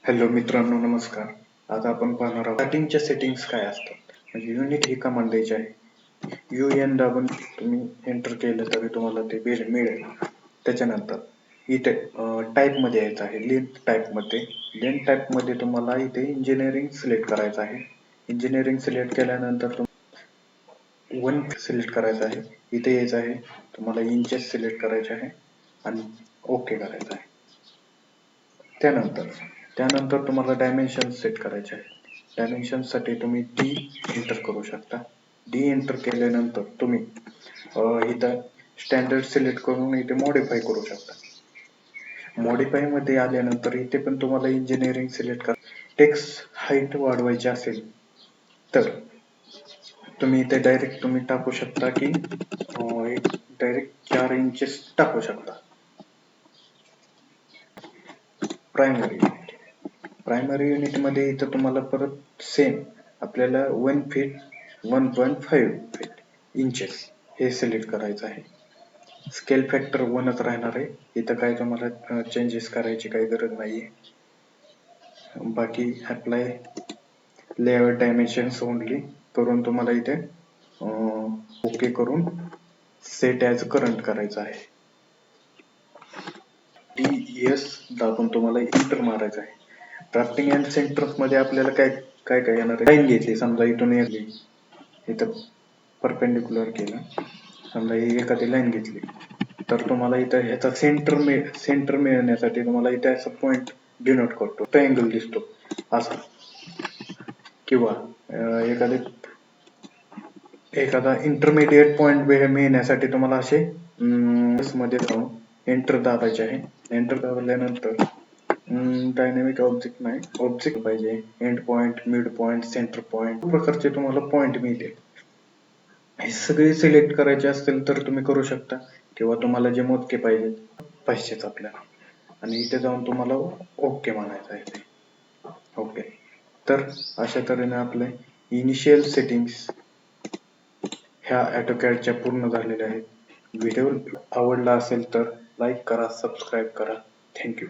Hello मित्रांनो, नमस्कार. आज आपण पाहणार आहोत स्टार्टिंगच्या सेटिंग्स काय असतात. म्हणजे युनिट ही कमांड द्यायची आहे. UN दाबून तुम्ही एंटर केलं तरी तुम्हाला ते मिळेल. त्याच्यानंतर इथे टाईपमध्ये यायचं आहे. लेंथ टाईपमध्ये तुम्हाला इथे इंजिनिअरिंग सिलेक्ट करायचं आहे. इंजिनिअरिंग सिलेक्ट केल्यानंतर वन सिलेक्ट करायचं आहे. इथे यायचं आहे. तुम्हाला इंचेस सिलेक्ट करायचे आहे आणि ओके करायचं आहे. त्यानंतर तुम्हाला डायमेन्शन सेट करायचे आहे. डायमेन्शनसाठी तुम्ही डी एंटर करू शकता. डी एंटर केल्यानंतर तुम्ही इथं स्टँडर्ड सिलेक्ट करून इथे मॉडिफाय करू शकता. मॉडिफाय मध्ये आल्यानंतर इथे पण तुम्हाला इंजिनिअरिंग सिलेक्ट करा. टेक्स्ट हाईट वाढवायची असेल तर तुम्ही इथे डायरेक्ट तुम्ही टाकू शकता की डायरेक्ट 4 इंचेस टाकू शकता. प्रायमरी युनिट मध्ये इथं तुम्हाला परत सेम आपल्याला 1 फीट 1.5 फीट इंचेस हे सिलेक्ट करायचं आहे. स्केल फॅक्टर 1च राहणार आहे. इथं काय तुम्हाला चेंजेस करायची काही गरज नाहीये. बाकी अप्लाय लेआउट डायमेन्शन्स ओनली करून तुम्हाला इथे ओके करून सेट ॲज करंट करायचं आहे. DS दाबून तुम्हाला एंटर मारायचं आहे. ड्राफ्टिंग अँड सेंटर मध्ये आपल्याला काय येणार आहे. लाईन घेतली समजा इथून इथं परपेंडिक्युलर केलं. समजा ही एखादी लाईन घेतली तर तुम्हाला इथं ह्याचा सेंटर मिळण्यासाठी तुम्हाला इथे असं पॉइंट डिनोट करतो. ट्रायंगल दिसतो असा किंवा एखादा इंटरमिडिएट पॉइंट मिळण्यासाठी तुम्हाला असे मध्ये जाऊन एंटर दाबायचे आहे. एंटर दाबल्यानंतर डायनॅमिक ऑब्जेक्ट पाहिजे. End point, mid point, centre point प्रकारचे तुम्हाला पॉइंट मिळतील. हे सगळे सिलेक्ट करायचे असतील तर तुम्ही करू शकता किंवा तुम्हाला जे मोजके पाहिजेत आपल्याला आणि इथे जाऊन तुम्हाला ओके म्हणायचं आहे. ओके, तर अशा तऱ्हेने आपले इनिशियल सेटिंग्स ह्या ऑटोकॅडच्या पूर्ण झालेल्या आहेत. व्हिडिओ आवडला असेल तर लाईक करा, सबस्क्राईब करा. थँक्यू.